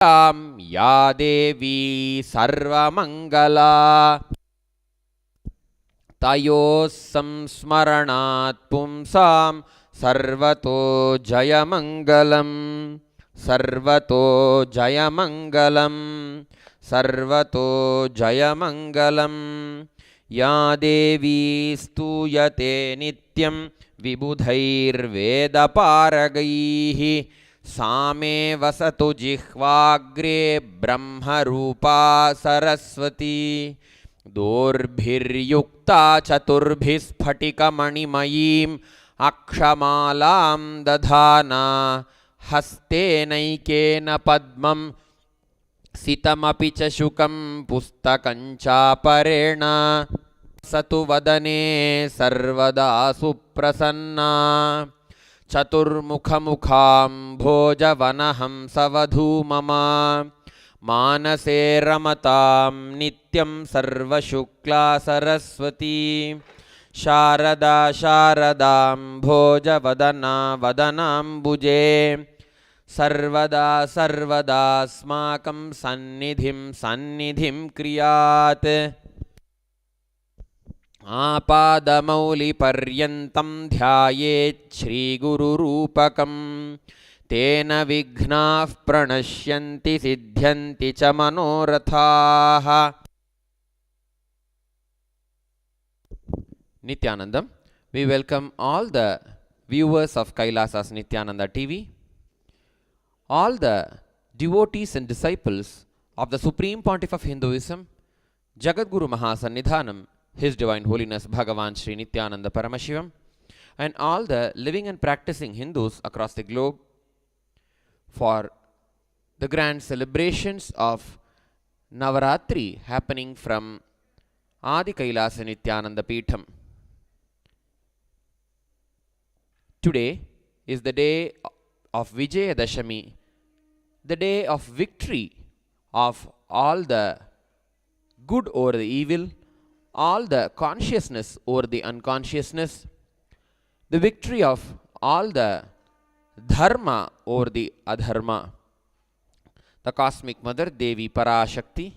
या देवी सर्वमङ्गला तयोः संस्मरणात् पुंसां सर्वतो जयमङ्गलम् सर्वतो जयमङ्गलम् सर्वतो जयमङ्गलम् या देवी स्तूयते नित्यं विबुधैर्वेदपारगैः सा मे वसतु जिह्वाग्रे ब्रह्मरूपा सरस्वती दोर्भिर्युक्ता चतुर्भिः स्फटिकमणिमयीम् अक्षमालां दधाना हस्तेनैकेन पद्मं सितमपि च शुकं पुस्तकं चापरेण सतु वदने सर्वदा सुप्रसन्ना चतुर्मुखमुखाम्भोजवनहंसवधू मम मानसे रमतां नित्यं सर्वशुक्ला सरस्वती शारदा शारदाम्भोजवदना वदनाम्बुजे सर्वदा सर्वदास्माकं सन्निधिं क्रियात् आपादमौलिपर्यन्तं ध्यायेत् श्रीगुरुरूपकं तेन विघ्नाः प्रणश्यन्ति सिद्ध्यन्ति च मनोरथाः. Nityanandam. We welcome all the viewers of Kailasa's Nityananda TV, all the devotees and disciples of the Supreme Pontiff of Hinduism, Jagadguru Mahasannidhanam, His Divine Holiness Bhagavan Sri Nityananda Paramashivam, and all the living and practicing Hindus across the globe for the grand celebrations of Navaratri happening from Adi Kailasa Nityananda Peetham. Today is the day of Vijayadashami, the day of victory of all the good over the evil, all the consciousness over the unconsciousness, the victory of all the dharma over the adharma. The Cosmic Mother Devi Parashakti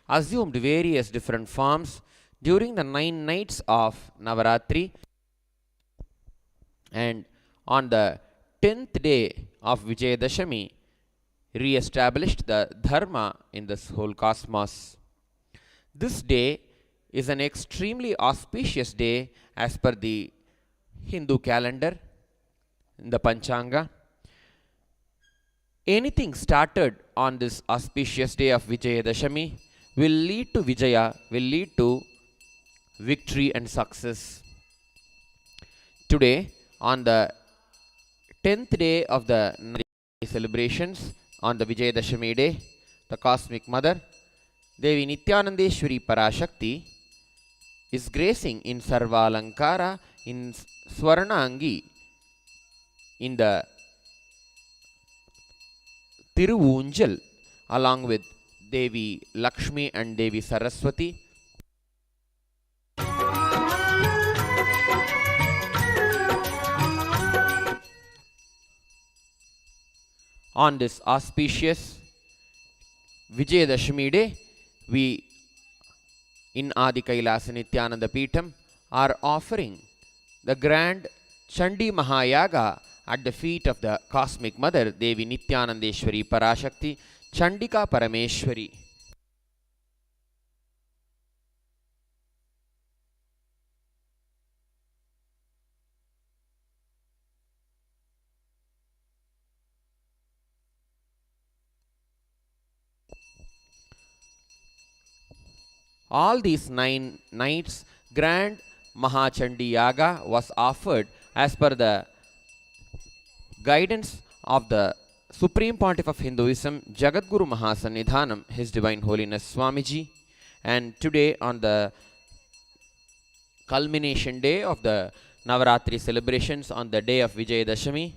assumed various different forms during the 9 nights of Navaratri, and on the 10th day of Vijayadashami re-established the dharma in this whole cosmos. This day is an extremely auspicious day as per the Hindu calendar, in the Panchanga. Anything started on this auspicious day of Vijayadashami will lead to Vijaya, will lead to victory and success. Today, on the 10th day of the celebrations, on the Vijayadashami day, the Cosmic Mother, Devi Nityanandeshwari Parashakti, is gracing in Sarvalankara in Swarnangi in the Tiruvunjal, along with Devi Lakshmi and Devi Saraswati. On this auspicious Vijayadashami day, we in Adi Kailasa Nityananda Peetham are offering the grand Chandi Mahayaga at the feet of the Cosmic Mother Devi Nityanandeshwari Parashakti Chandika Parameshwari. All these 9 nights, grand Mahachandi Yaga was offered as per the guidance of the Supreme Pontiff of Hinduism, Jagadguru Mahasannidhanam, His Divine Holiness Swamiji. And today, on the culmination day of the Navaratri celebrations, on the day of Vijayadashami,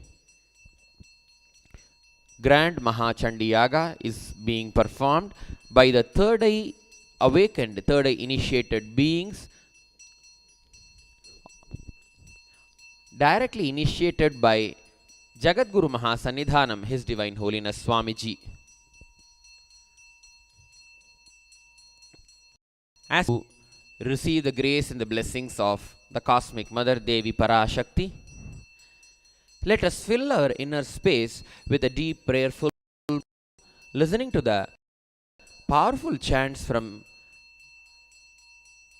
Grand Mahachandi Yaga is being performed by the third eye awakened, third eye initiated beings, directly initiated by Jagadguru Mahasannidhanam, His Divine Holiness Swamiji. As you receive the grace and the blessings of the Cosmic Mother Devi Parashakti, let us fill our inner space with a deep prayerful listening to the powerful chants from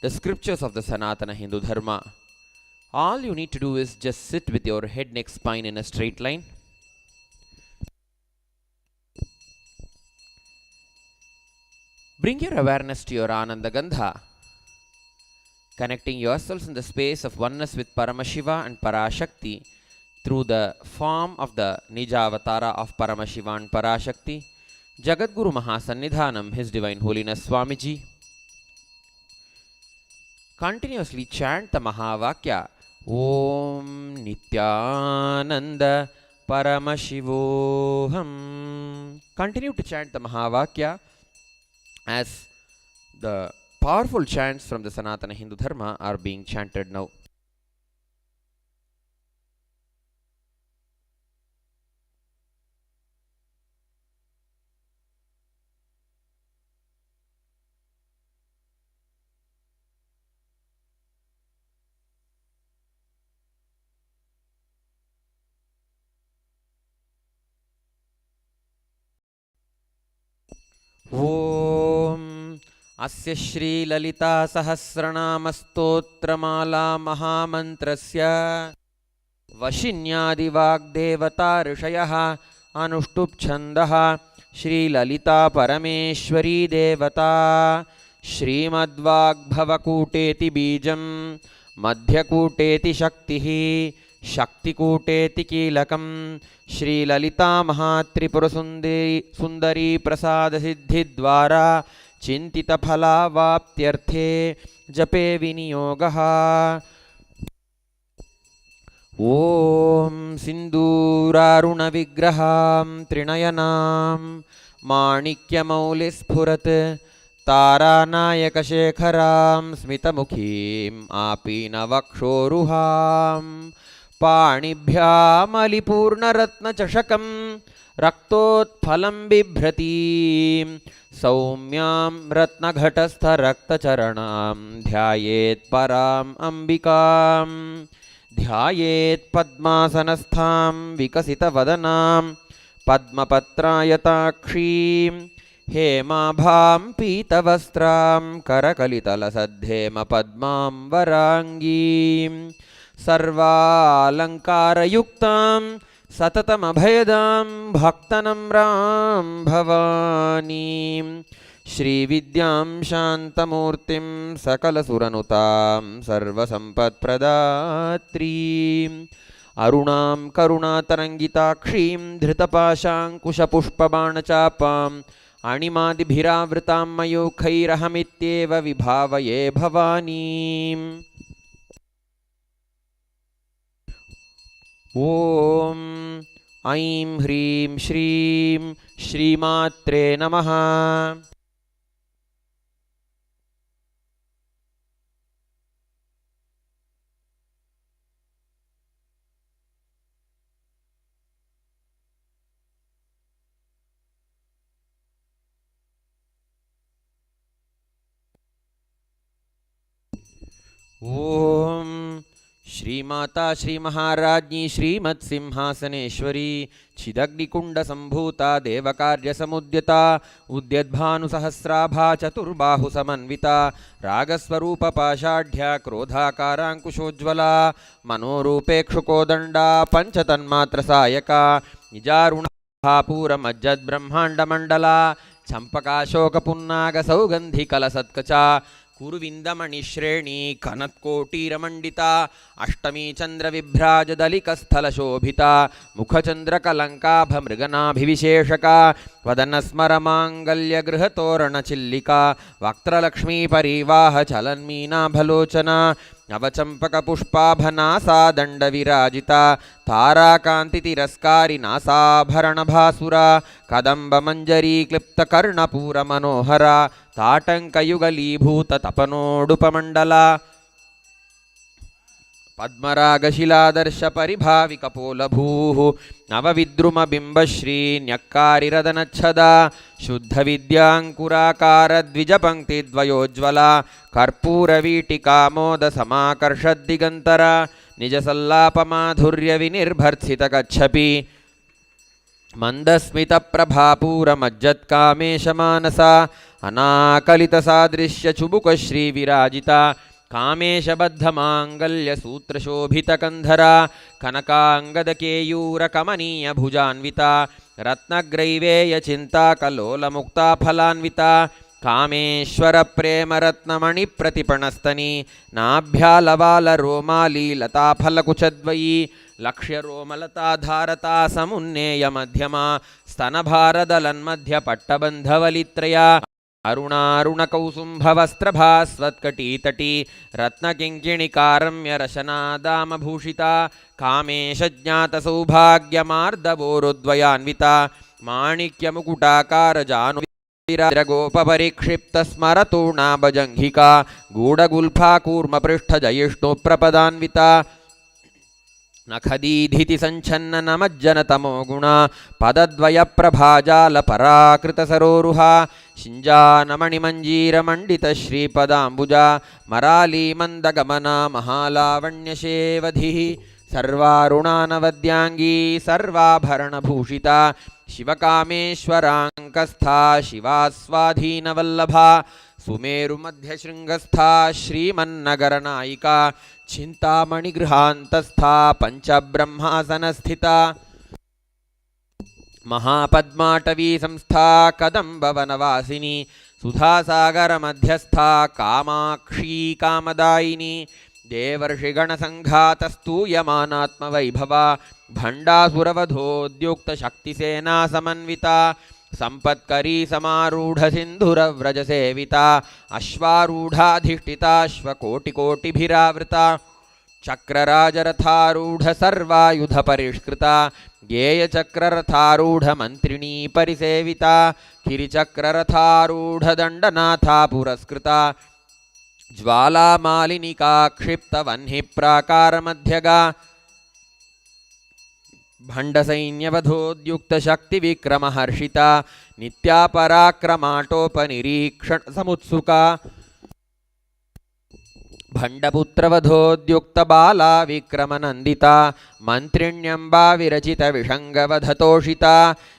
the scriptures of the Sanatana Hindu Dharma. All you need to do is just sit with your head, neck, spine in a straight line. Bring your awareness to your Ananda Gandha, connecting yourselves in the space of oneness with Paramashiva and Parashakti through the form of the Nija Avatara of Paramashiva and Parashakti, Jagadguru Mahasannidhanam, His Divine Holiness Swamiji. Continuously chant the Mahavakya, Om Nityananda Paramashivoham. Continue to chant the Mahavakya as the powerful chants from the Sanatana Hindu Dharma are being chanted now. Om Asya Shri Lalita Sahasranama Stotramala Mahamantrasya Vashinyadi Vagdevata Rishayaha Anushtup Chandaha Shri Lalita Parameshwari Devata Shrimadvagbhavakuteti Bijam Madhyakuteti Shaktihi Shaktikuteti Kilakam Shri Lalita Mahatripura Sundari Prasada Siddhi Dwara Chintita Phala Vaptyarthe Jape Viniyogaha. Om Sinduraruna Vigraham Trinayanam Manikya Maulis Phurat Taranayaka Shekharam Smitamukhim Apina Vakshoruham Panibhyamali Ratna Chashakam Raktotphalam Bibhratim Saumyam Ratnaghatastha Raktacharanam Dhyayet Param Ambikam Dhyayet Padmasanastham Vikasita Vadanam Padmapatrayatakshim Hemabham Pitavastram Karakalitalasadhema Padmam Varangim Sarvalankara-yuktam Satatam-abhayadam Bhaktanam Bhavanim Shri Vidyam Shantamurtim Sakalasuраnutam Sarvasampatpradhatrim Arunam Karunatarangitakshim Dhritapashankushapushpabanachapam Animadibhiravritam Mayukhairahamityeva Vibhavaye Bhavanim. Om Aim Hrim Shrim Shri Matre Namaha. Om Shri Mata Shri Maharajni Shrimat Simhasaneshwari Chidagnikunda Sambhuta Devakarya Samudyata Udyadbhanu Sahasrabha Chaturbahu Samanvita Ragaswarupa Pashadhya Krodhakarankushojvala Manorupekshukodanda Panchatanmatra Sayaka Nijaruna Pura Majjad Brahmanda Mandala Champakashoka Punnaga Saugandhi Kalasatkacha Kurvindamani Shreni Kanatkotiramandita Ashtami Chandra Vibhrajadalika Shobhita Mukhachandra Kalankabha Mriganabhivisheshaka Vadanasmara Mangalya Grihatorana Chillika Vaktra Lakshmi Parivaha Chalanmeena Bhalochana Navachampaka Pushpabha Nasa Danda Virajita Tara Kanti Tiraskari Nasa Bharana Bhasura Kadamba Manjari Klipta Karna Pura Manohara Tatanka Yugali Bhuta Tapanodupamandala ಪದ್ಮರಾಗಶಿಲಾದರ್ಶ ಪರಿಭಾವಿಕಪೋಲಭೂಃ ನವವಿದ್ರುಮಬಿಂಬಶ್ರೀ ನ್ಯಕ್ಕಾರಿರದನಚ್ಛದ ಶುದ್ಧ ವಿದ್ಯಾಂಕುರಾಕಾರ ದ್ವಿಜಪಂಕ್ತಿದ್ವಯೋಜ್ವಲ ಕರ್ಪೂರವೀಟಿಕಾಮೋದ ಸಮಾಕರ್ಷದ್ದಿಗಂತರ ನಿಜ ಸಲ್ಲಾಪಮಾಧುರ್ಯ ವಿನಿರ್ಭರ್ತ್ಸಿತ ಕಚ್ಛಪಿ ಮಂದಸ್ಮಿತ ಪ್ರಭಾಪೂರಮಜ್ಜತ್ಕಾಮೇಶ ಮಾನಸ ಅನಾಕಲಿತ ಸಾದೃಶ್ಯ ಚುಬುಕ ಶ್ರೀ ವಿರಾಜಿತ ಕಾಮೇಶಬದ್ಧ ಮಾಂಗಲ್ಯ ಸೂತ್ರ ಶೋಭಿತ ಕಂಧರ ಕನಕಾಂಗದ ಕೇಯೂರ ಕಮನೀಯ ಭುಜಾನ್ವಿತ ರತ್ನಗ್ರೈವೇಯ ಚಿಂತಾ ಕಲೋಲ ಮುಕ್ತಾ ಫಲಾನ್ವಿತ ಕಾಮೇಶ್ವರ ಪ್ರೇಮ ರತ್ನಮಣಿ ಪ್ರತಿಪಣಸ್ತನಿ ನಾಭ್ಯಾಲವಾಲ ರೋಮಾಲಿ ಲತಾ ಫಲಕುಚದ್ವಯಿ ಲಕ್ಷ್ಯ ರೋಮಲತಾಧಾರತಾ ಸಮುನ್ನೇಯ ಮಧ್ಯಮ ಸ್ತನಭಾರದಲನ್ಮಧ್ಯ ಪಟ್ಟಬಂಧವಲಿತ್ರಯ ಅರುಣಾರುಣ ಕೌಸುಂಭವಸ್ತ್ರಭಾಸ್ವತ್ಕಟೀತಟಿ ರತ್ನಕಿಂಕಿಣಿಕಾರಮ್ಯ ರಶನಾದಾಮಭೂಷಿತ ಕಾಮೇಶಜ್ಞಾತ ಸೌಭಾಗ್ಯಮಾರ್ದವೋರುದ್ವಯಾನ್ವಿತ ಮಾಣಿಕ್ಯ ಮುಕುಟಾಕಾರ ಜಾನು ಗೋಪಪರಿಕ್ಷಿಪ್ತ ಸ್ಮರತೂಣಾಭಜಂಘಿಕಾ ಗೂಢಗುಲ್ಫಾ ಕೂರ್ಮ ಪೃಷ್ಠ ಜಯಿಷ್ಣು ಪ್ರಪದಾನ್ವಿತ ನಖದೀಧಿತಿ ಸಂಚನ್ನ ನಮಜ್ಜನ ತಮೋ ಗುಣ ಪದದ್ವಯ ಪ್ರಭಾಜಾಲ ಪರಾಕೃತ ಸರೋರುಹ ಶಿಂಜಾನಮಣಿ ಮಂಜೀರ ಮಂಡಿತ ಶ್ರೀಪದಾಂಬುಜ ಮರಾಲಿ ಮಂದಗಮನ ಮಹಾಲಾವಣ್ಯ ಶೇವಧಿ ಸರ್ವಾರುಣಾನವದ್ಯಾಂಗೀ ಸರ್ವಾಭರಣಭೂಷಿತ ಶಿವಕಾಮೇಶ್ವರಾಂಕಸ್ಥಾ ಶಿವಾಸ್ವಾಧೀನವಲ್ಲಭ ಸುಮೇರು ಮಧ್ಯಶೃಂಗಸ್ಥಾ ಶ್ರೀಮನ್ನಗರನಾಯಿಕಾ ಚಿಂತಾಮಣಿಗೃಹಾಂತಸ್ಥಾ ಪಂಚಬ್ರಹ್ಮಾಸನಸ್ಥಿತ ಮಹಾಪದ್ಮಾಟವೀ ಸಂಸ್ಥಾ ಕದಂಬವನವಾಸಿನಿ ಸುಧಾಸಾಗರ ಮಧ್ಯಸ್ಥಾ ಕಾಮಾಕ್ಷೀ ಕಾಮದಾಯಿನಿ ದೇವರ್ಷಿಗಣಸಂಘಾತಸ್ತೂಯಮಾನಾತ್ಮವೈಭವ ಭಂಡಾಸುರವಧೋದ್ಯುಕ್ತ ಶಕ್ತಿಸೇನಾ ಸಮನ್ವಿತ ಸಂಪತ್ಕರೀ ಸಮಾರೂಢ ಸಿಂಧುರವ್ರಜ ಸೇವಿತ ಅಶ್ವಾರೂಢಾಧಿಷ್ಠಿತಾಶ್ವಕೋಟಿಕೋಟಿಭಿರಾವೃತ ಚಕ್ರರಾಜರಥಾರೂಢ ಸರ್ವಾಯುಧ ಪರಿಷ್ಕೃತ ಗೇಯಚಕ್ರರಥಾರೂಢ ಮಂತ್ರಿಣೀ ಪರಿಸೇವಿತ ಕಿರಿಚಕ್ರರಥಾರೂಢ ದಂಡನಾಥ ಪುರಸ್ಕೃತ ಜ್ವಾಲಾಮಾಲಿನಿಕಾ ಕ್ಷಿಪ್ತ ವಹ್ನಿ ಪ್ರಾಕಾರ ಮಧ್ಯಗ ಭಂಡಸೈನ್ಯವಧೋದ್ಯುಕ್ತ ಶಕ್ತಿ ವಿಕ್ರಮ ಹರ್ಷಿತ ನಿತ್ಯಾಪರಾಕ್ರಮಾಟೋಪ ನಿರೀಕ್ಷಣ ಸಮುತ್ಸುಕ ಭಂಡಪುತ್ರವಧೋದ್ಯುಕ್ತ ಬಾಲಾ ವಿಕ್ರಮನಂದಿತ ಮಂತ್ರಿಣ್ಯಂಬಾ ವಿರಚಿತ ವಿಷಂಗವಧತೋಷಿತ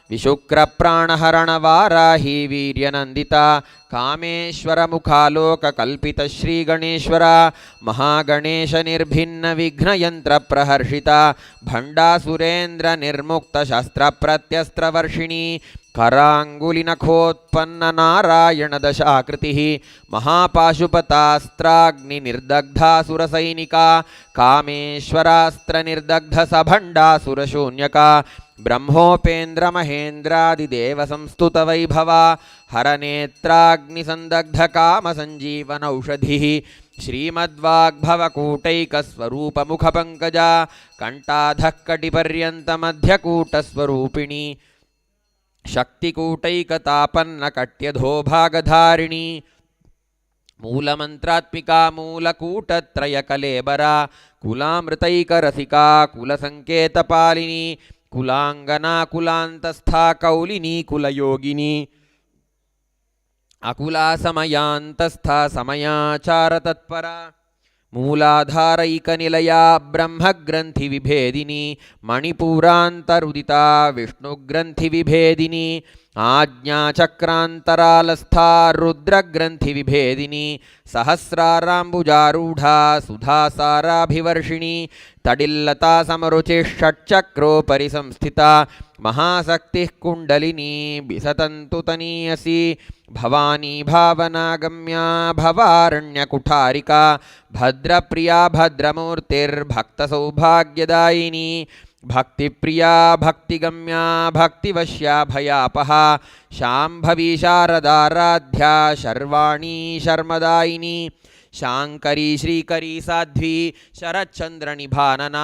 ವಿಶುಕ್ರ ಪ್ರಾಣಹರಣ ವಾರಾಹಿ ವೀರ್ಯನಂದಿತ ಕಾಮೇಶ್ವರ ಮುಖಾಲೋಕ ಕಲ್ಪಿತ ಶ್ರೀ ಗಣೇಶ್ವರ ಮಹಾಗಣೇಶ ನಿರ್ಭಿನ್ನ ವಿಘ್ನಯಂತ್ರ ಪ್ರಹರ್ಷಿತ ಭಂಡಾಸುರೇಂದ್ರ ನಿರ್ಮುಕ್ತ ಶಸ್ತ್ರ ಪ್ರತ್ಯಸ್ತ್ರವರ್ಷಿಣಿ ಕರಾಂಗುಲಿನಖೋತ್ಪನ್ನ ನಾರಾಯಣ ದಶಾಕೃತಿ ಮಹಾಪಾಶುಪತಾಸ್ತ್ರಾಗ್ನಿ ನಿರ್ದಗ್ಧಾಸುರಸೈನಿಕ ಕಾಮೇಶ್ವರಾಸ್ತ್ರ ನಿರ್ದಗ್ಧ ಸಭಂಡಾಸುರಶೂನ್ಯಕ ಬ್ರಹ್ಮೋಪೇಂದ್ರ ಮಹೇಂದ್ರಾದಿದೇವ ಸಂಸ್ತುತ ವೈಭವ ಹರನೇತ್ರಾಗ್ನಿ ಸಂದಗ್ಧ ಕಾಮ ಸಂಜೀವನೌಷಧಿ ಶ್ರೀಮದ್ವಾಗ್ಭವಕೂಟೈಕ ಸ್ವರೂಪ ಮುಖ ಪಂಕಜ ಕಂಠಾಧಃ ಕಟಿಪರ್ಯಂತ ಮಧ್ಯಕೂಟ ಸ್ವರೂಪಿಣಿ ಶಕ್ತಿಕೂಟೈಕತಾಪನ್ನ ಕಟ್ಯಧೋ ಭಾಗಧಾರಿಣಿ ಮೂಲಮಂತ್ರಾತ್ಮಿಕಾ ಮೂಲಕೂಟತ್ರಯ ಕಲೇಬರ ಕುಲಾಮೃತೈಕ ರಸಿಕಾ ಕುಲಸಂಕೇತಪಾಲಿನಿ ಕುಲಾಂಗನಾ ಕುಲಾಂತಸ್ಥಾ ಕೌಲಿನಿ ಕುಲಯೋಗಿನಿ ಅಕುಲಾ ಸಮಯಾಂತಸ್ಥಾ ಸಮಯಾಚಾರ ತತ್ಪರ ಮೂಲಾಧಾರೈಕ ನಿಲಯಾ ಬ್ರಹ್ಮಗ್ರಂಥಿ ವಿಭೇದಿನಿ ಮಣಿಪೂರಾಂತರುದಿತಾ ವಿಷ್ಣುಗ್ರಂಥಿ ವಿಭೇದಿನಿ ಆಜ್ಞಾಚಕ್ರಾಂತರಾಲಸ್ಥಾ ರುದ್ರಗ್ರಂಥಿ ವಿಭೇದಿನಿ ಸಹಸ್ರಾರಾಂಬುಜಾರೂಢಾ ಸುಧಾಸಾರಾಭಿವರ್ಷಿಣಿ ತಡಿಲ್ಲತಾ ಸಮರುಚಿ ಷಟ್ಚಕ್ರೋಪರಿ ಸಂಸ್ಥಿತಾ ಮಹಾಸಕ್ತಿಃ ಕುಂಡಲಿನಿ ಬಿಸತಂತು ತನೀಯಸಿ ಭವಾನಿ ಭಾವನಾಗಮ್ಯಾ ಭವಾರಣ್ಯಕುಠಾರಿಕಾ ಭದ್ರಪ್ರಿಯಾ ಭದ್ರಮೂರ್ತಿರ್ಭಕ್ತಸೌಭಾಗ್ಯದಾಯಿನಿ ಭಕ್ತಿಪ್ರಿಯಾ ಭಕ್ತಿಗಮ್ಯಾ ಭಕ್ತಿವಶ್ಯಾ ಭಯಾಪಹ ಶಾಂಭವಿ ಶಾರದಾರಾಧ್ಯ ಶರ್ವಾಣಿ ಶರ್ಮದಾಯಿನಿ ಶಾಂಕರಿ ಶ್ರೀಕರಿ ಸಾಧ್ವಿ ಶರಚ್ಚಂದ್ರ ನಿಭಾನನ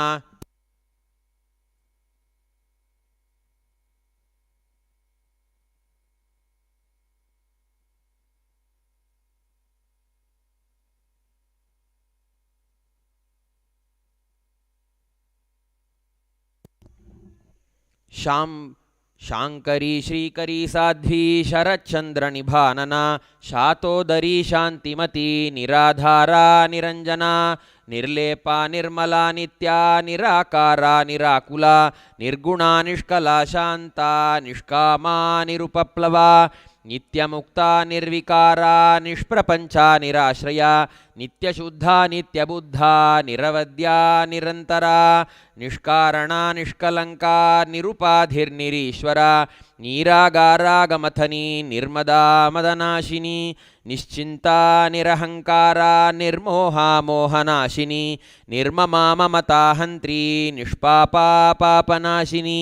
शाङ्करी श्रीकरी साध्वी शरच्चन्द्रनिभानना शातोदरी शान्तिमती निराधारा निरञ्जना निर्लेपा निर्मला नित्या निराकारा निराकुला निर्गुणा निष्कला शान्ता निष्कामा निरुपप्लवा नित्यमुक्ता निर्विकारा निष्प्रपञ्चा निराश्रया नित्यशुद्धा नित्यबुद्धा निरवद्या निरन्तरा निष्कारणा निष्कलङ्का निरुपाधिर्निरीश्वरा नीरागारागमथनी निर्मदा मदनाशिनी निश्चिन्ता निरहङ्कारा निर्मोहा मोहनाशिनी निर्ममा ममता हन्त्री निष्पापा पापनाशिनी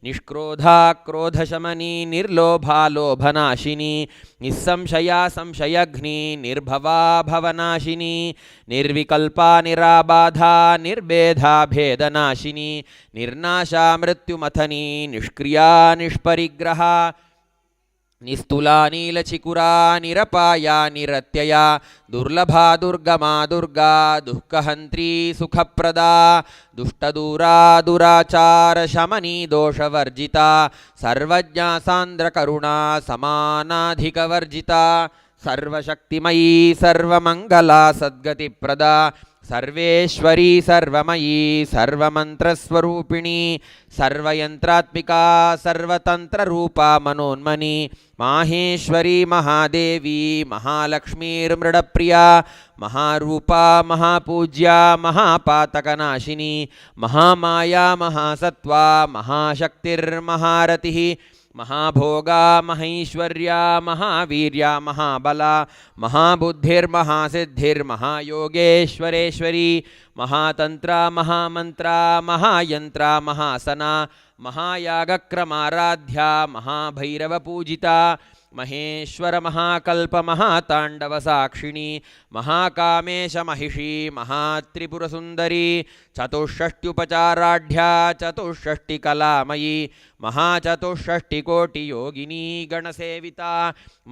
निष्क्रोधा क्रोधशमनी निर्लोभा लोभनाशिनी निस्संशया संशयघ्नी निर्भवा भवनाशिनी निर्विकल्पा निराबाधा निर्भेदा भेदनाशिनी निर्नाशा मृत्युमथनी निष्क्रिया निष्परिग्रहा निस्तुला नीलचिकुरा निरपाया निरत्यया दुर्लभा दुर्गमा दुर्गा दुःखहन्त्री सुखप्रदा दुष्टदूरा दुराचार शमनी दोषवर्जिता सर्वज्ञा सान्द्रकरुणा समानाधिकवर्जिता सर्वशक्तिमयी सर्वमङ्गला सद्गतिप्रदा सर्वेश्वरी सर्वमयी सर्वमन्त्रस्वरूपिणी सर्वयन्त्रात्मिका सर्वतन्त्ररूपा मनोन्मनी माहेश्वरी महादेवी महालक्ष्मीर्मृडप्रिया महारूपा महापूज्या महापातकनाशिनी महामाया महासत्त्वा महाशक्तिर्महारतिः महाभोगा महैश्वर्या महावीर्या महाबला महाबुद्धिर्महासिद्धिर्महायोगेश्वरेश्वरी महातंत्रा महामंत्रा महायंत्रा महासना महायागक्रमाराध्या महाभैरवपूजिता महेश्वर महाकल्प महातांडव साक्षिणी महाकामेश महिषी महात्रिपुरसुंदरी चतुष्षष्ट्युपचाराढ्या चतुष्षष्टिकलामयी महाचतुष्षष्टिकोटियोगिनी गणसेविता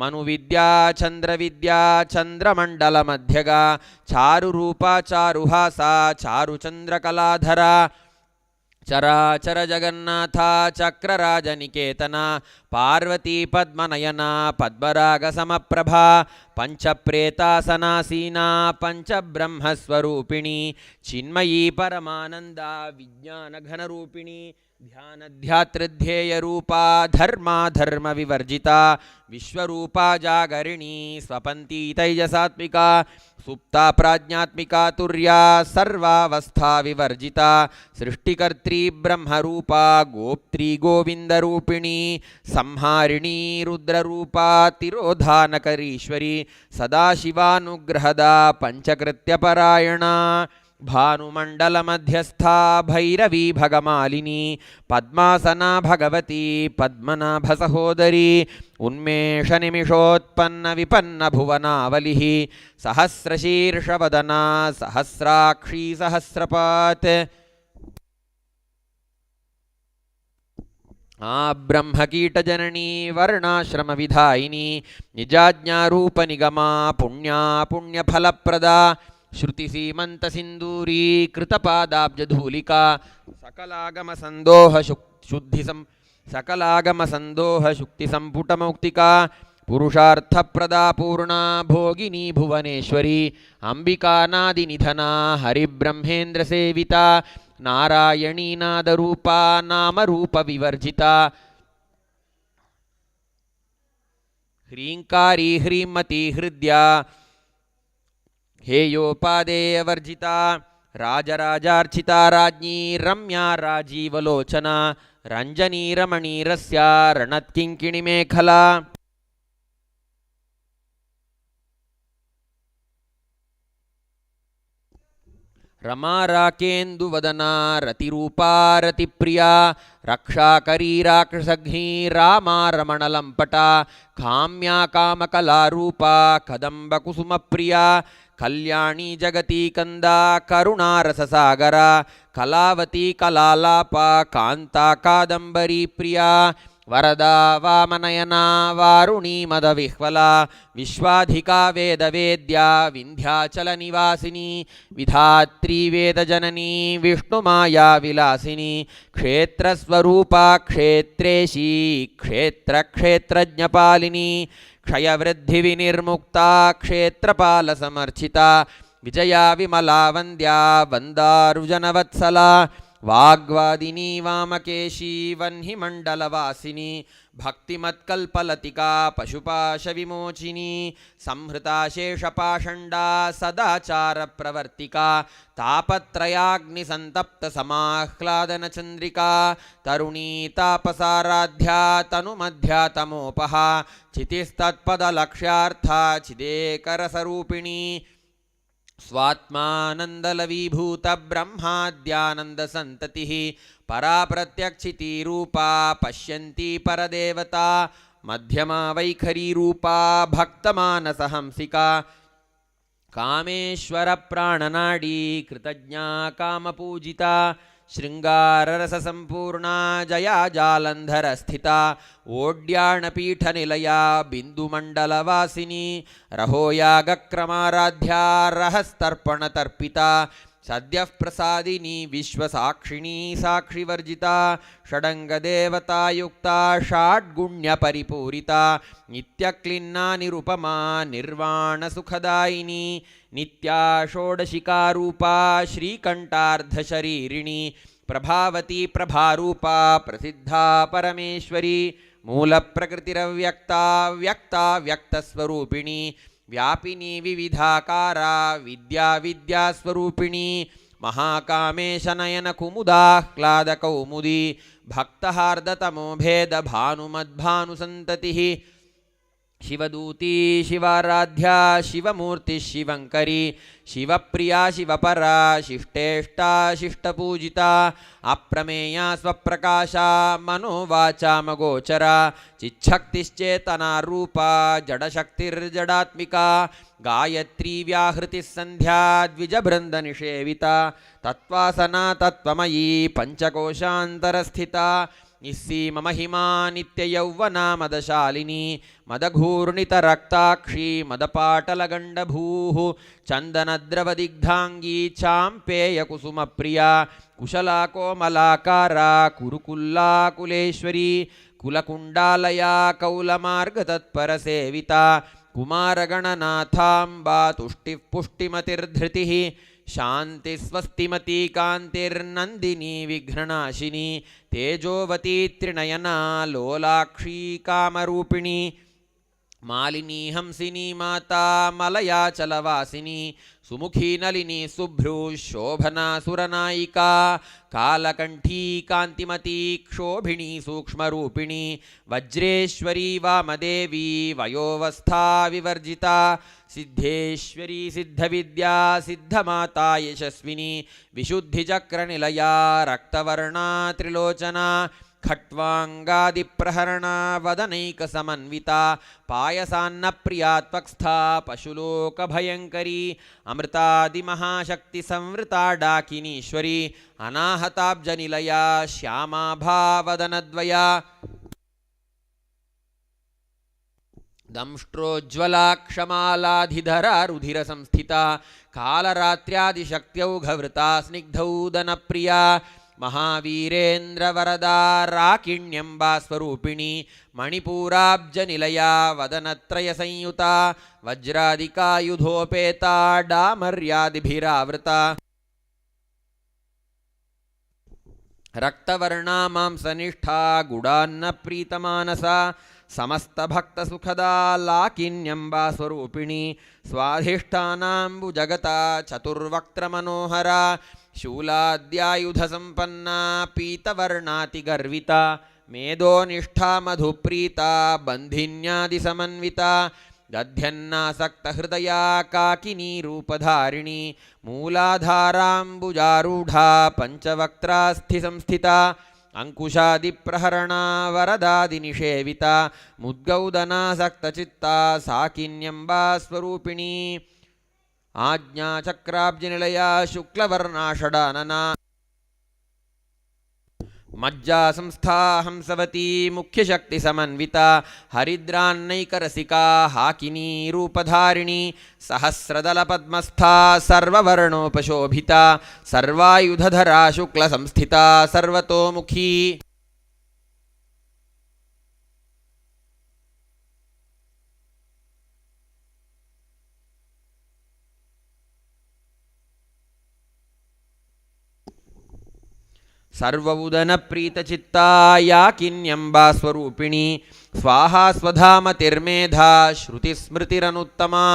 मनुविद्या चंद्रविद्या चंद्रमंडलमध्यगा चारुरूपा चारुहासा चारुचंद्रकलाधरा चराचर जगन्नाथा चक्रराजनिकेतना पार्वती पद्मनयना पद्मराग समप्रभा पंचप्रेतासनासीना पंचब्रह्मस्वरूपिणी चिन्मयी परमानंदा विज्ञानघनरूपिणी ध्यानध्यातृध्येयरूपा धर्मा धर्म विवर्जिता विश्वरूपा जागरिणी स्वपन्ती तैजसात्मिका सुप्ता प्राज्ञात्मिका तुर्या सर्वावस्था विवर्जिता सृष्टिकर्त्री ब्रह्मरूपा गोप्त्री गोविंदरूपिणी संहारिणी रुद्ररूपा तिरोधानकरीश्वरी सदाशिवानुग्रहदा पंचकृत्यपरायणा भानुमण्डलमध्यस्था भैरवी भगमालिनी पद्मासना भगवती पद्मनाभसहोदरी उन्मेषनिमिषोत्पन्नविपन्नभुवनावलिः सहस्रशीर्षवदना सहस्राक्षी सहस्रपात् ब्रह्मकीटजननी वर्णाश्रमविधायिनी निजाज्ञारूपनिगमा पुण्या पुण्यफलप्रदा श्रुतिसीमन्तसिन्दूरी कृतपादाब्जधूलिका सकलागमसन्दोहशुक्तिसम्पुटमौक्तिका पुरुषार्थप्रदा पूर्णा भोगिनी भुवनेश्वरी अंबिकानादिनिधना हरिब्रह्मेन्द्रसेविता नारायणी नादरूपा नामरूपविवर्जिता ह्रीङ्कारी ह्रीमती हृद्या हेयोपादेयवर्जिता राजराजार्चिता राज्ञी रम्या राजीवलोचना रञ्जनी रमणीरस्या रणत्किङ्किणिमेखला रमा राकेन्दुवदना रतिरूपा रतिप्रिया रक्षाकरी राक्षसघ्नी रामा रमणलम्पटा काम्या कामकलारूपा कदम्बकुसुमप्रिया कल्याणी जगती कंदा करुणारससागरा कलावती कलालापा कांता कादंबरी प्रिया वरदा वामनयना वारुणी मदविह्वला विश्वाधिका वेदवेद्या विन्ध्याचलनिवासिनी विधात्री वेदजननी विष्णुमाया विलासिनी क्षेत्रस्वरूपा क्षेत्रेशी क्षेत्रक्षेत्रज्ञपालिनी क्षयवृद्धिविनिर्मुक्ता क्षेत्रपालसमर्चिता विजया विमला वन्द्या वन्दारुजनवत्सला वाग्वादिनी वामकेशी वह्निमण्डलवासिनी भक्तिमत्कल्पलतिका पशुपाशविमोचिनी संहृता शेषपाषण्डा सदाचारप्रवर्तिका तापत्रयाग्निसन्तप्तसमाह्लादनचन्द्रिका तरुणी तापसाराध्या तनुमध्या तमोपहा चितिस्तत्पदलक्ष्यार्था चिदेकरसरूपिणी स्वात्मानन्दलवीभूत ब्रह्माद्यानन्दसन्ततिः परा प्रत्यक्षितीरूपा पश्यन्ती परदेवता मध्यमा वैखरीरूपा भक्तमानसहंसिका कामेश्वरप्राणनाडी कृतज्ञा कामपूजिता शृङ्गाररससम्पूर्णा जया जालन्धरस्थिता ओड्याणपीठनिलया बिन्दुमण्डलवासिनी रहोयागक्रमाराध्या रहस्तर्पणतर्पिता सद्यः प्रसादिनी विश्वसाक्षिणी साक्षिवर्जिता षडङ्गदेवतायुक्ता षाड्गुण्यपरिपूरिता नित्यक्लिन्ना निरुपमा निर्वाणसुखदायिनी नित्या षोडशिकारूपा श्रीकण्ठार्धशरीरिणी प्रभावती प्रभारूपा प्रसिद्धा परमेश्वरी मूलप्रकृतिरव्यक्ता व्यक्ता व्यक्तस्वरूपिणी व्यापिनी विविधाकारा विद्या विद्यास्वरूपिणी महाकामेशनयन कुमुदाह्लादकौमुदी भक्तहार्दतमो भेद भानुमद्भानुसन्ततिः शिवदूती शिवाराध्या शिवमूर्ति शिवङ्करी शिवप्रिया शिवपरा शिष्टेष्टा शिष्टपूजिता अप्रमेया स्वप्रकाशा मनोवाचामगोचरा चिच्छक्तिश्चेतनारूपा जडशक्तिर्जडात्मिका गायत्री व्याहृतिः सन्ध्या द्विजबृन्दनिषेविता तत्त्वासना तत्त्वमयी पञ्चकोशान्तरस्थिता निस्सीममहिमा नित्ययौवना मदशालिनी मदघूर्णितरक्ताक्षी मदपाटलगण्डभूः चन्दनद्रवदिग्धाङ्गी चाम्पेयकुसुमप्रिया कुशला कोमलाकारा कुरुकुल्लाकुलेश्वरी कुलकुण्डालया कौलमार्गतत्परसेविता कुमारगणनाथाम्बा तुष्टिः पुष्टिमतिर्धृतिः शांति स्वस्तिमती कांतिर्नंदिनी विघ्ननाशिनी तेजोवती त्रिनयना लोलाक्षी कामरूपिणी मालिनी हंसिनी माता मलयाचलवासिनी सुमुखी नलिनी शुभ्रू शोभना सुरनायिका कालकंठी कांतिमती क्षोभिणी सूक्ष्मरूपिणी वज्रेश्वरी वामदेवी वयोवस्था विवर्जिता सिद्धेश्वरी सिद्धविद्या सिद्धमाता यशस्विनी विशुद्धिचक्रनिलया रक्तवर्णा त्रिलोचना खट्वांगादिप्रहरणा वदनैकसमन्विता पायसान्नप्रिया त्वक्स्था पशुलोकभयङ्करी अमृतादिमहाशक्तिसंवृता डाकिनीश्वरी अनाहताब्जनिलया श्यामाभावदनद्वया दंष्ट्रोज्ज्वला क्षमालाधिधरा रुधिरसंस्थिता कालरात्र्यादिशक्त्यौघवृता स्निग्धौदनप्रिया महावीरेन्द्रवरदा राकिण्यम्बा स्वरूपिणी मणिपूराब्जनिलया वदनत्रयसंयुता वज्रादिकायुधोपेता डामर्यादिभिरावृता रक्तवर्णा मांसनिष्ठा गुडान्नप्रीतमानसा समस्तभक्तसुखदा लाकिन्यम्बा स्वरूपिणी स्वाधिष्ठानाम्बुजगता चतुर्वक्त्रमनोहरा शूलाद्यायुधसम्पन्ना पीतवर्णातिगर्विता मेदोनिष्ठा मधुप्रीता बन्धिन्यादिसमन्विता दध्यन्नासक्तहृदया काकिनी रूपधारिणी मूलाधाराम्बुजारूढा पञ्चवक्त्रास्थिसंस्थिता अंकुशादिप्रहरणा वरदादिनिषेविता मुद्गौदनासक्तचित्ता साकिन्यम्बा स्वरूपिणी आज्ञाचक्राब्जनिलया शुक्लवर्णा षडानना मज्जा संस्था हंसवती मुख्यशक्ति समन्विता हरिद्रान्नैकरसिका हाकिनी रूपधारिणी सहस्रदल पद्मस्था सर्ववर्णोपशोभिता सर्वायुधधरा शुक्लसंस्थिता सर्वतोमुखी सर्वउदन प्रीतचित्ता याकिन्यंबा स्वरूपिणी स्वाहा स्वधामतिर्मेधा श्रुतिस्मृतिरनुत्तमा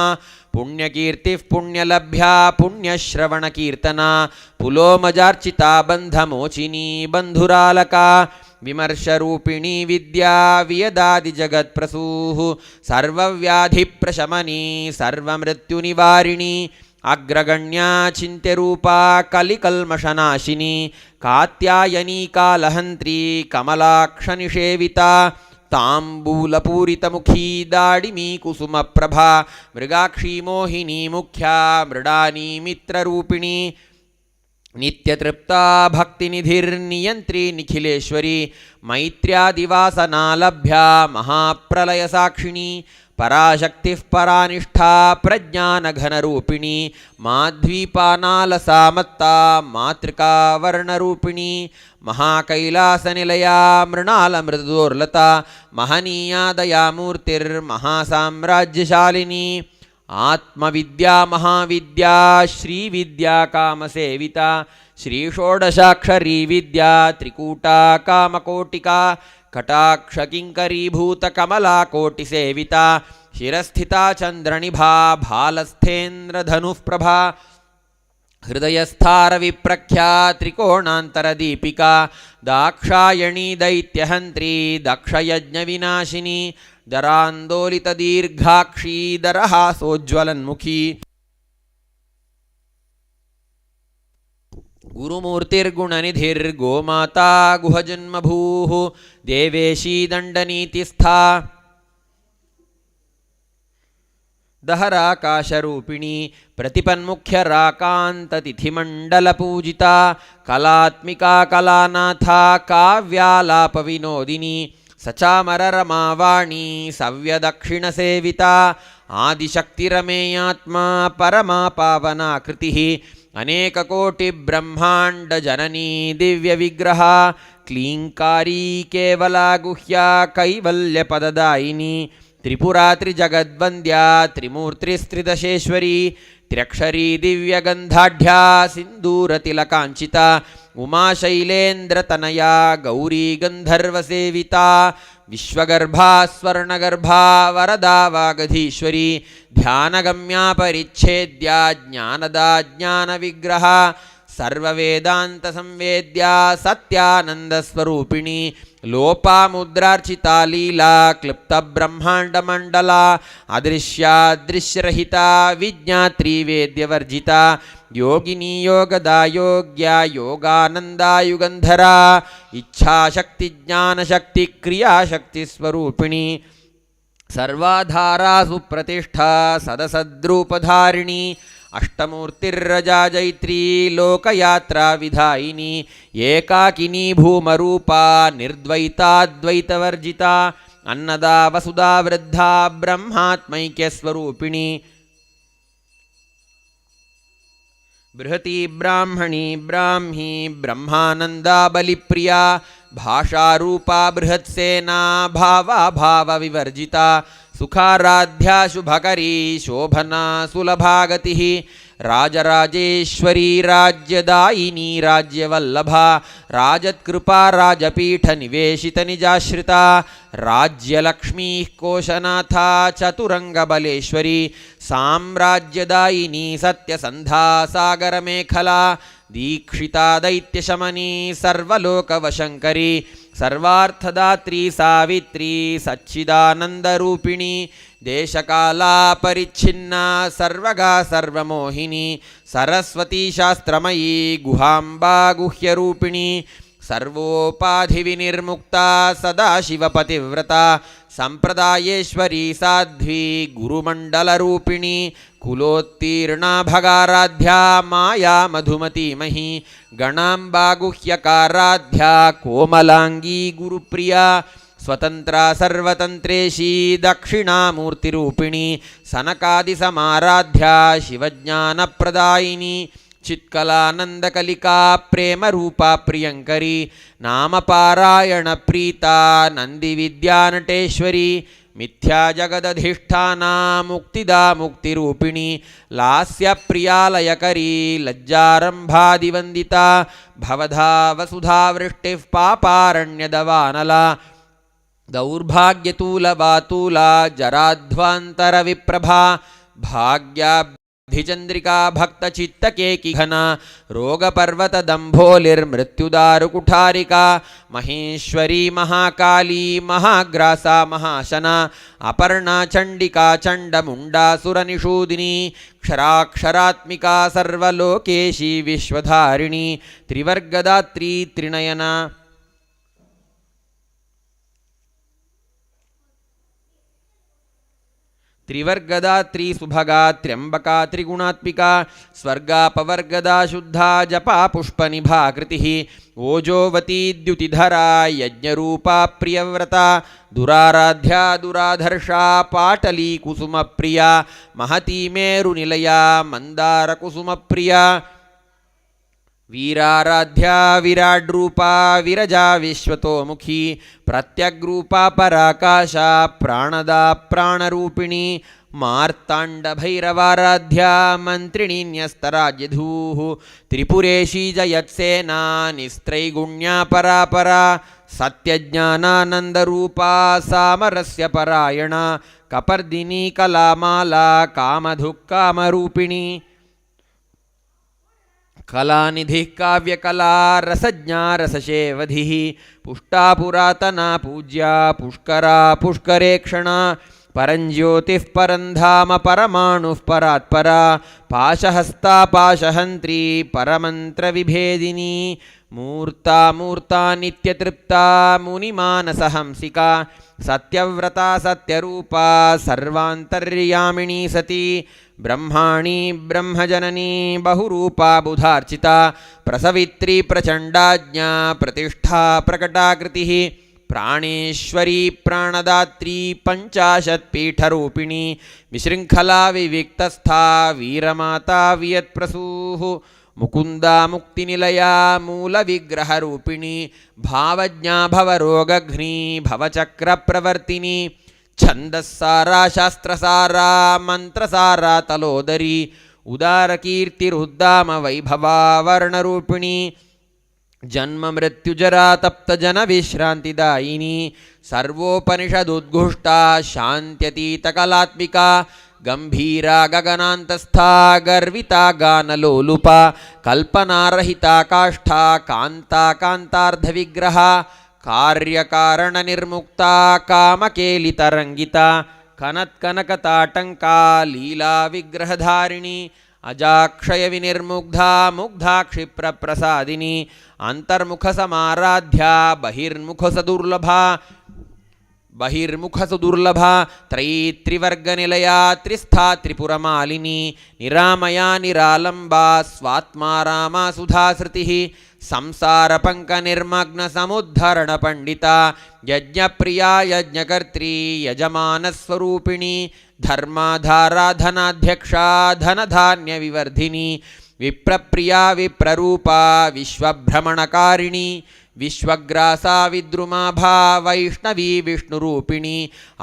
पुण्यकीर्तिः पुण्यलभ्या पुण्यश्रवणकीर्तना पुलोमजार्चिता बन्धमोचिनी बन्धुरालका विमर्शरूपिणी विद्या वियदादिजगत्प्रसूः सर्वव्याधिप्रशमनी सर्वमृत्युनिवारिणी अग्रगण्या चिन्त्यरूपा कलिकल्मषनाशिनी कात्यायनी कालहन्त्री कमलाक्षनिषेविता ताम्बूलपूरितमुखी दाडिमी कुसुमप्रभा मृगाक्षी मोहिनी मुख्या मृडानी मित्ररूपिणी नित्यतृप्ता भक्तिनिधिर्नियन्त्री निखिलेश्वरी मैत्र्यादिवासना लभ्या महाप्रलयसाक्षिणी पराशक्तिः परानिष्ठा प्रज्ञानघनरूपिणी माध्वीपानालसा मत्ता मातृका वर्णरूपिणी महाकैलासनिलया मृणालमृदोर्लता महनीया दयामूर्तिर्महासाम्राज्यशालिनी आत्मविद्या महाविद्या श्रीविद्या कामसेविता श्रीषोडशाक्षरी विद्या त्रिकूटा कामकोटिका कटाक्षकिङ्करीभूतकमलाकोटिसेविता शिरस्थिता चन्द्रनिभा भालस्थेन्द्रधनुः प्रभा हृदयस्थारविप्रख्या त्रिकोणान्तरदीपिका दाक्षायणी दैत्यहन्त्री दक्षयज्ञविनाशिनी दरान्दोलितदीर्घाक्षी दरहासोज्ज्वलन्मुखी गुरुमूर्तिर्गुणनिधिर्गोमाता गुहजन्मभूः देवेशी दण्डनीतिस्था दहराकाशरूपिणी प्रतिपन्मुख्यराकान्ततिथिमण्डलपूजिता कलात्मिका कलानाथा काव्यालापविनोदिनी सचामररमावाणी सव्यदक्षिणसेविता आदिशक्तिरमेयात्मा परमा पावनाकृतिः अनेककोटिब्रह्माण्डजननी दिव्यविग्रहा क्लीङ्कारी केवला गुह्या कैवल्यपददायिनी त्रिपुरा त्रिजगद्वन्द्या त्रिमूर्तिस्त्रिदशेश्वरी त्र्यक्षरी दिव्यगन्धाढ्या सिन्दूरतिलकाञ्चिता उमाशैलेन्द्रतनया गौरी गन्धर्वसेविता विश्वगर्भा स्वर्णगर्भा वरदा वागधीश्वरी ध्यानगम्या परिच्छेद्या ज्ञानदा ज्ञानविग्रहा सर्ववेदान्तसंवेद्या सत्यानन्दस्वरूपिणी लोपामुद्रार्चिता लीला क्लुप्तब्रह्माण्डमण्डला अदृश्यादृश्यरहिता विज्ञात्री वेद्यवर्जिता योगिनी योगदा योग्या योगानन्दा युगन्धरा इच्छाशक्तिज्ञानशक्ति क्रियाशक्तिस्वरूपिणी सर्वाधारा सुप्रतिष्ठा सदसद्रूपधारिणी अष्टमूर्तिर्रजा जैत्री लोकयात्रा विधायिनी एकाकिनी भूमरूपा निर्द्वैताद्वैतवर्जिता अन्नदा वसुधा वृद्धा ब्रह्मात्मैक्यस्वरूपिणी बृहती ब्राह्मणी ब्राह्मी ब्रह्मानंदा बलिप्रिया भाषारूपा बृहत्सेना भावा भाव विवर्जिता सुखाराध्या शुभकरी शोभना सुलभागतिः राजराजेश्वरी राज्यदायिनी राज्यवल्लभा राजत्कृपा राजपीठनिवेशितनिजाश्रिता राज्यलक्ष्मीः कोशनाथा चतुरङ्गबलेश्वरी साम्राज्यदायिनी सत्यसन्धा सागरमेखला दीक्षिता दैत्यशमनी सर्वलोकवशङ्करी सर्वार्थदात्री सावित्री सच्चिदानन्दरूपिणी देशकाला परिच्छिन्ना सर्वगा सर्वमोहिनी सरस्वती शास्त्रमयी गुहाम्बा गुह्यरूपिणी सर्वोपाधिविनिर्मुक्ता सदाशिवपतिव्रता संप्रदायेश्वरी साध्वी गुरुमण्डलरूपिणी कुलोत्तीर्णा भगाराध्या माया मधुमतीमही गणाम्बा गुह्यकाराध्या कोमलांगी गुरुप्रिया स्वतंत्रा सर्वतंत्रेशी दक्षिणामूर्तिरूपिणी सनकादिसमाराध्या शिवज्ञानप्रदायिनी चित्कलानंदकलिका प्रेमरूपा प्रियंकरी नामपारायण प्रीता नंदिविद्यानटेश्वरी मिथ्या जगदधिष्ठाना मुक्तिदा मुक्तिरूपिणी लास्यप्रियालयकरी लज्जारंभादिवंदिता भवधा वसुधा वृष्टिः पापारण्यदवानला दौर्भाग्यतूलवातूला जराध्वान्तरविप्रभा भाग्याब्धिचन्द्रिका भक्तचित्तकेकिघना रोगपर्वतदम्भोलिर्मृत्युदारुकुठारिका महेश्वरी महाकाली महाग्रासा महाशना अपर्णा चण्डिका चण्डमुण्डासुरनिषूदिनी क्षराक्षरात्मिका सर्वलोकेशी विश्वधारिणी त्रिवर्गदात्री त्रिनयना त्रिवर्गदा सुभगा त्र्यंबका त्रिगुणात्मिका स्वर्गापवर्गदा शुद्धा जपा पुष्पनिभा कृतिः ओजोवती द्युतिधरा यज्ञरूपा प्रियव्रता दुराराध्या दुराधर्षा पाटली कुसुमप्रिया महती मेरुनिलया मन्दारकुसुमप्रिया वीराराध्या विराड्रूपा विरजा विश्वतोमुखी प्रत्यग्रूपा पराकाशा प्राणदा प्राणरूपिणी मार्ताण्डभैरवाराध्या मन्त्रिणी न्यस्तराज्यधूः त्रिपुरेशी जयत्सेना निस्त्रैगुण्या परापरा सत्यज्ञानानन्दरूपा सामरस्य परायणा कपर्दिनी कलामाला कामधुक्कामरूपिणी कलानिधिः काव्यकला रसज्ञा रसशेवधिः पुष्टा पुरातना पूज्या पुष्करा पुष्करेक्षणा परञ्ज्योतिः परन्धाम परमाणुः परात्परा पाशहस्ता पाशहन्त्री परमन्त्रविभेदिनी मूर्ता मूर्ता नित्यतृप्ता मुनिमानसहंसिका सत्यव्रता सत्यरूपा सर्वान्तर्यामिणी सती ब्रह्माणी ब्रह्मजननी बहुरूपा बुधार्चिता प्रसवित्री प्रचण्डाज्ञा प्रतिष्ठा प्रकटाकृतिः प्राणेश्वरी प्राणदात्री पञ्चाशत्पीठरूपिणी विशृङ्खला विविक्तस्था वीरमाता वियत्प्रसूः मुकुन्दा मुक्तिनिलया मूलविग्रहरूपिणी भावज्ञा भवरोगघ्नी भवचक्रप्रवर्तिनी छन्दस्सारा शास्त्रसारा मन्त्रसारा तलोदरी उदारकीर्तिरुद्दाम वैभवा वर्णरूपिणी जन्म मृत्युजरा तप्तजनविश्रान्तिदायिनी सर्वोपनिषदुद्घुष्टा शान्त्यतीतकलात्मिका गंभीरा गगनान्तस्था गर्विता गानलोलुपा कल्पनारहिता काष्ठा कान्ता कान्तार्धविग्रहा कार्यकारणनिर्मुक्ता कामकेलितरङ्गिता कनत्कनकताटङ्का लीला विग्रहधारिणी अजाक्षयविनिर्मुग्धा मुग्धा क्षिप्रप्रसादिनी अन्तर्मुखसमाराध्या बहिर्मुखसुदुर्लभा त्रैत्रिवर्गनिलया त्रिस्था त्रिपुरमालिनी निरामया निरालम्बा स्वात्मा रामा सुधासृतिः संसारपङ्कनिर्मग्नसमुद्धरणपण्डिता यज्ञप्रिया यज्ञकर्त्री यजमानस्वरूपिणी धर्माधाराधनाध्यक्षा धनधान्यविवर्धिनी विप्रप्रिया विप्ररूपा विश्वभ्रमणकारिणी विश्वग्रासा विद्रुमाभा वैष्णवी विष्णुरूपिणी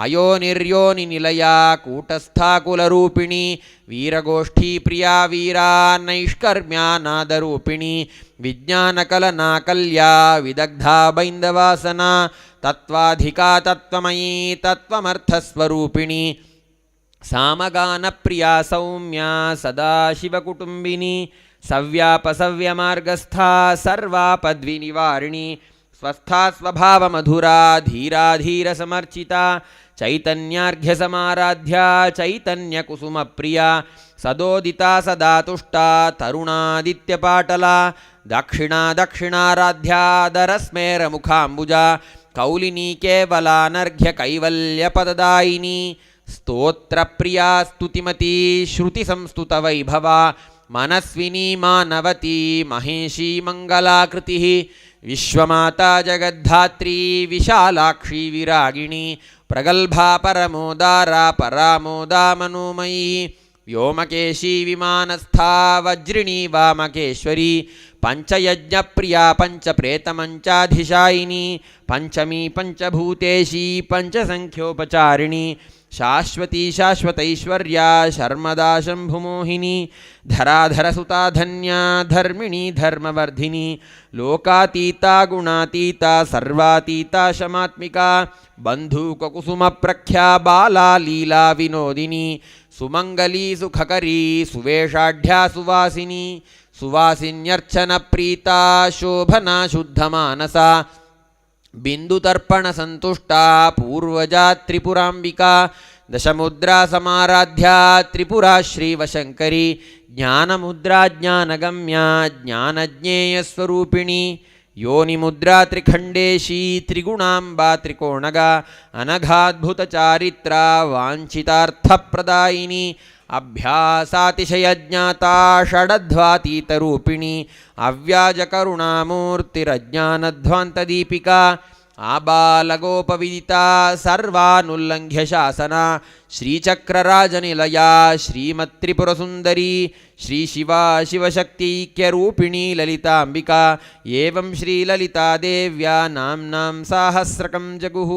अयोनिर्योनिनिलया कूटस्था कुलरूपिणी वीरगोष्ठी प्रिया वीरा नैष्कर्म्या नादरूपिणी विज्ञानकलनाकल्या विदग्धा बैन्दवासना तत्त्वाधिका तत्त्वमयी तत्त्वमर्थस्वरूपिणी सामगानप्रिया सौम्या सदाशिवकुटुम्बिनी सव्यापसव्यमार्गस्था सर्वापद्विनिवारिणी स्वस्था स्वभावमधुरा धीराधीरसमर्चिता चैतन्यार्घ्यसमाराध्या चैतन्यकुसुमप्रिया सदोदिता सदा तुष्टा तरुणादित्यपाटला दक्षिणा दक्षिणाराध्यादरस्मेरमुखाम्बुजा कौलिनी केवलानर्घ्य कैवल्यपददायिनी स्तोत्रप्रिया स्तुतिमती श्रुतिसंस्तुतवैभवा मनस्विनी मानवती महेशी मङ्गलाकृतिः विश्वमाता जगद्धात्री विशालाक्षी विरागिणी प्रगल्भा परमोदारा परामोदा मनोमयी व्योमकेशी विमानस्था वज्रिणी वामकेश्वरी पंचयज्ञप्रिया पंचप्रेतमंचाधिशायिनी पंचमी पंचभूतेशी पंचसंख्योपचारिणी शाश्वती शाश्वतैश्वर्या शर्मदा शंभुमोहिनी धराधरसुता धन्या धर्मिणी धर्मवर्धिनी लोकातीता गुणातीता सर्वातीता शमात्मिका बंधुककुसुमप्रख्या बाला लीला विनोदिनी सुमंगली सुखकरी सुवेशाढ्या सुवासिनी सुवासिन्यर्चन प्रीता शोभना शुद्धमानसा बिंदुतर्पण संतुष्टा पूर्वजा त्रिपुरांबिका दशमुद्रा समाराध्या त्रिपुरा श्रीवशंकरी ज्ञानमुद्रा ज्ञानगम्या ज्ञानज्ञेयस्वरूपिणी योनिमुद्रा त्रिखंडेशी त्रिगुणांबा त्रिकोणगा अनघाद्भुतचारित्रा वाञ्छितार्थप्रदायिनी अभ्यासातिशयज्ञाता षडध्वातीतरूपिणी अव्याजकरुणामूर्तिरज्ञानध्वान्तदीपिका आबालगोपविदिता सर्वानुल्लङ्घ्य शासना श्रीचक्रराजनिलया श्रीमत्त्रिपुरसुन्दरी श्रीशिवा शिवशक्त्यैक्यरूपिणी ललिताम्बिका एवं श्रीललितादेव्या नाम्नां साहस्रकं जगुः।